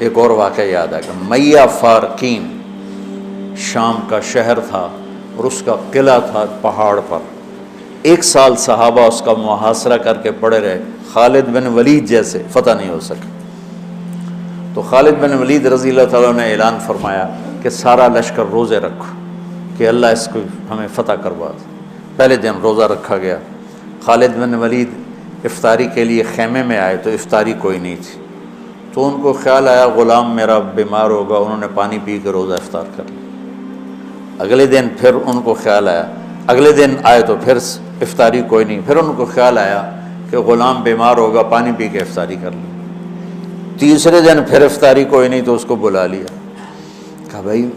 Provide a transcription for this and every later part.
ایک اور واقعہ یاد آ گیا، میہ فارقین شام کا شہر تھا اور اس کا قلعہ تھا پہاڑ پر. 1 سال صحابہ اس کا محاصرہ کر کے پڑے رہے، خالد بن ولید جیسے فتح نہیں ہو سکے. تو خالد بن ولید رضی اللہ تعالیٰ نے اعلان فرمایا کہ سارا لشکر روزے رکھو کہ اللہ اس کو ہمیں فتح کروا دے. پہلے دن روزہ رکھا گیا. خالد بن ولید افطاری کے لیے خیمے میں آئے تو افطاری کوئی نہیں تھی، تو ان کو خیال آیا غلام میرا بیمار ہوگا، انہوں نے پانی پی کے روزہ افطار کر لیا. اگلے دن پھر ان کو خیال آیا، اگلے دن آئے تو پھر افطاری کوئی نہیں، پھر ان کو خیال آیا کہ غلام بیمار ہوگا، پانی پی کے افطاری کر لی. تیسرے دن پھر افطاری کوئی نہیں تو اس کو بلا لیا، کہا بھائی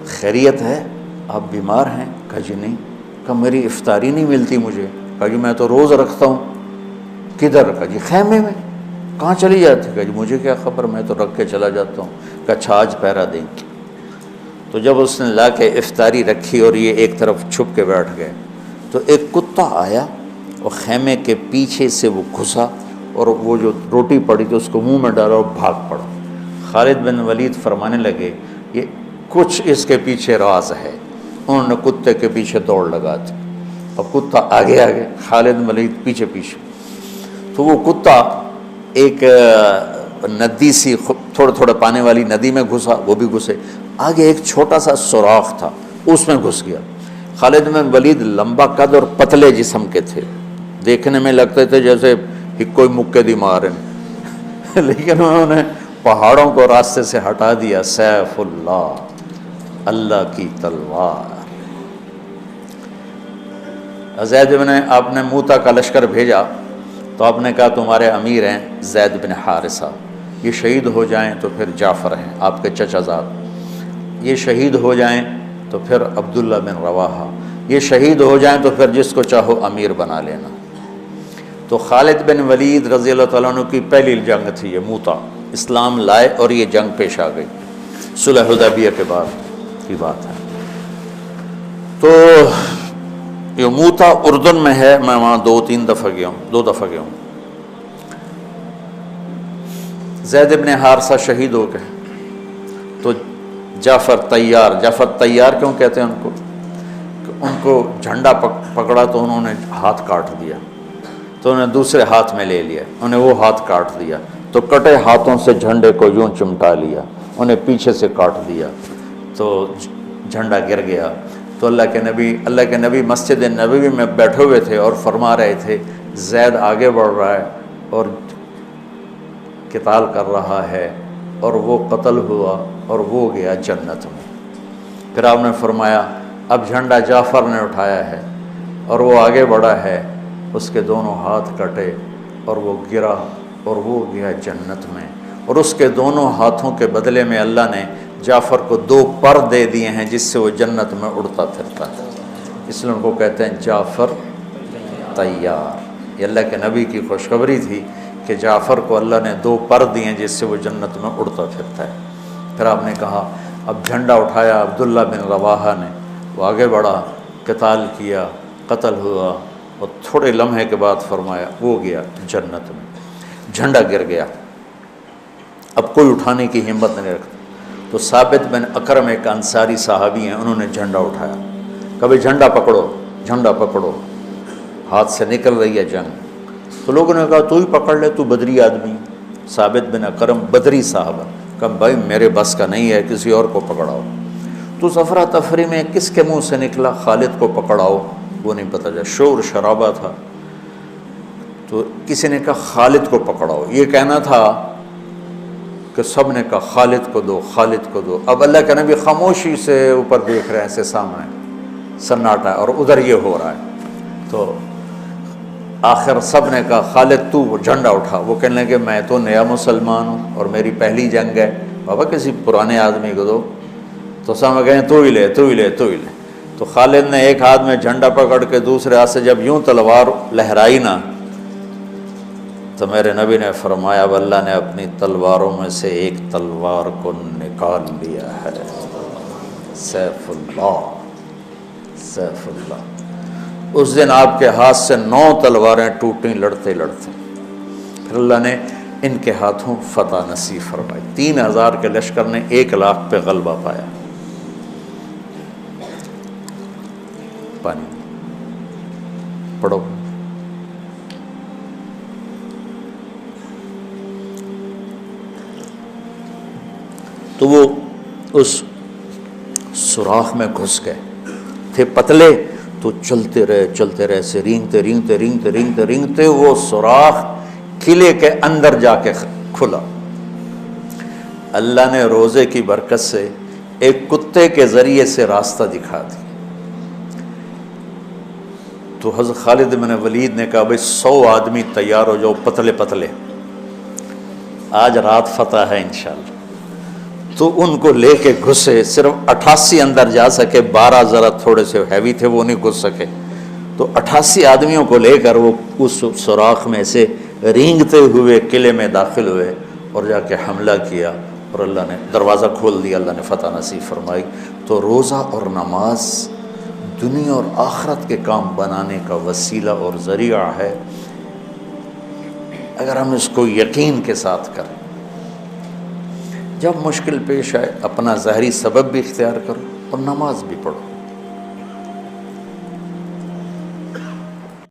خیریت ہے، آپ بیمار ہیں؟ کہا جی نہیں. کہا میری افطاری نہیں ملتی مجھے. کہا جی میں تو روز رکھتا ہوں. کدھر؟ کہا جی خیمے میں. کہاں چلی جاتی؟ کہا جی مجھے کیا خبر، میں تو رکھ کے چلا جاتا ہوں. کہا اچھا آج پہرا دیں گے. تو جب اس نے لا کے افطاری رکھی اور یہ ایک طرف چھپ کے بیٹھ گئے تو ایک کتا آیا اور خیمے کے پیچھے سے وہ گھسا اور وہ جو روٹی پڑی تھی اس کو منہ میں ڈالا اور بھاگ پڑا. خالد بن ولید فرمانے لگے یہ کچھ اس کے پیچھے راز ہے. انہوں نے کتے کے پیچھے دوڑ لگا دی اور کتا آگے آگے، خالد بن ولید پیچھے پیچھے. تو وہ کتا ایک ندی سی تھوڑا تھوڑا پانی والی ندی میں گھسا، وہ بھی گھسے. آگے ایک چھوٹا سا سوراخ تھا اس میں گھس گیا. خالد بن ولید لمبا قد اور پتلے جسم کے تھے، دیکھنے میں لگتے تھے جیسے کوئی مکے دی مار ہیں لیکن انہوں نے پہاڑوں کو راستے سے ہٹا دیا. سیف اللہ، اللہ کی تلوار. زید بن، آپ نے موتا کا لشکر بھیجا تو آپ نے کہا تمہارے امیر ہیں زید بن حارثہ، یہ شہید ہو جائیں تو پھر جعفر ہیں آپ کے چچا زاد، یہ شہید ہو جائیں تو پھر عبداللہ بن رواحہ، یہ شہید ہو جائیں تو پھر جس کو چاہو امیر بنا لینا. تو خالد بن ولید رضی اللہ تعالیٰ عنہ کی پہلی جنگ تھی یہ موتا. اسلام لائے اور یہ جنگ پیش آ گئی، صلح حدیبیہ کے بعد کی بات ہے. تو یہ موتا اردن میں ہے، میں وہاں 2-3 دفعہ گیا ہوں، 2 دفعہ گیا ہوں. زید بن حارثہ شہید ہو گئے تو جعفر تیار کیوں کہتے ہیں ان کو؟ کہ ان کو جھنڈا پکڑا تو انہوں نے ہاتھ کاٹ دیا، تو انہوں نے دوسرے ہاتھ میں لے لیا، انہیں وہ ہاتھ کاٹ دیا، تو کٹے ہاتھوں سے جھنڈے کو یوں چمٹا لیا، انہیں پیچھے سے کاٹ دیا تو جھنڈا گر گیا. تو اللہ کے نبی مسجد نبوی میں بیٹھے ہوئے تھے اور فرما رہے تھے زید آگے بڑھ رہا ہے اور قتال کر رہا ہے اور وہ قتل ہوا اور وہ گیا جنت میں. پھر آپ نے فرمایا اب جھنڈا جعفر نے اٹھایا ہے اور وہ آگے بڑھا ہے، اس کے دونوں ہاتھ کٹے اور وہ گرا اور وہ گیا جنت میں. اور اس کے دونوں ہاتھوں کے بدلے میں اللہ نے جعفر کو 2 پر دے دیے ہیں جس سے وہ جنت میں اڑتا پھرتا ہے. اس لیے ان کو کہتے ہیں جعفر تیار. یہ اللہ کے نبی کی خوشخبری تھی کہ جعفر کو اللہ نے 2 پر دیے ہیں جس سے وہ جنت میں اڑتا پھرتا ہے. پھر آپ نے کہا اب جھنڈا اٹھایا عبداللہ بن رواحہ نے، وہ آگے بڑھا، قتال کیا، قتل ہوا اور تھوڑے لمحے کے بعد فرمایا وہ گیا جنت میں. جھنڈا گر گیا، اب کوئی اٹھانے کی ہمت نہیں رکھتا. تو ثابت بن اکرم ایک انصاری صحابی ہیں، انہوں نے جھنڈا اٹھایا، کبھی جھنڈا پکڑو، جھنڈا پکڑو، ہاتھ سے نکل رہی ہے جنگ. تو لوگوں نے کہا تو ہی پکڑ لے، تو بدری آدمی. ثابت بن اکرم بدری صحابہ، کہا بھائی میرے بس کا نہیں ہے، کسی اور کو پکڑاؤ. تو افرا تفری میں کس کے منہ سے نکلا خالد کو پکڑاؤ، وہ نہیں پتہ چلا، شور شرابہ تھا. تو کسی نے کہا خالد کو پکڑاؤ، یہ کہنا تھا کہ سب نے کہا خالد کو دو، خالد کو دو. اب اللہ کے نبی خاموشی سے اوپر دیکھ رہے ہیں، ایسے سامنے سناٹا ہے اور ادھر یہ ہو رہا ہے. تو آخر سب نے کہا خالد تو جھنڈا اٹھا. وہ کہنے لگے میں تو نیا مسلمان ہوں اور میری پہلی جنگ ہے، بابا کسی پرانے آدمی کو دو. تو سب کہیں تو ہی لے، تو ہی لے، تو ہی لے. تو خالد نے ایک ہاتھ میں جھنڈا پکڑ کے دوسرے ہاتھ سے جب یوں تلوار لہرائی نا تو میرے نبی نے فرمایا اب اللہ نے اپنی تلواروں میں سے ایک تلوار کو نکال لیا ہے. سیف اللہ، سیف اللہ. اس دن آپ کے ہاتھ سے 9 تلواریں ٹوٹیں لڑتے لڑتے. پھر اللہ نے ان کے ہاتھوں فتح نصیب فرمائی۔ 3000 کے لشکر نے 1 لاکھ پہ غلبہ پایا۔ پانی پڑھو۔ تو وہ اس سوراخ میں گھس گئے تھے، پتلے تو چلتے رہے سے رینگتے وہ سوراخ قلعے کے اندر جا کے کھلا۔ اللہ نے روزے کی برکت سے ایک کتے کے ذریعے سے راستہ دکھا دیا۔ تو حضرت خالد بن ولید نے کہا بھائی 100 آدمی تیار ہو جاؤ، پتلے پتلے، آج رات فتح ہے انشاءاللہ۔ تو ان کو لے کے گھسے، صرف 88 اندر جا سکے، 12 ذرا تھوڑے سے ہیوی تھے وہ نہیں گھس سکے، تو 88 آدمیوں کو لے کر وہ اس سوراخ میں سے رینگتے ہوئے قلعے میں داخل ہوئے اور جا کے حملہ کیا، اور اللہ نے دروازہ کھول دیا، اللہ نے فتح نصیب فرمائی۔ تو روزہ اور نماز دنیا اور آخرت کے کام بنانے کا وسیلہ اور ذریعہ ہے، اگر ہم اس کو یقین کے ساتھ کریں۔ جب مشکل پیش آئے اپنا ظاہری سبب بھی اختیار کرو اور نماز بھی پڑھو۔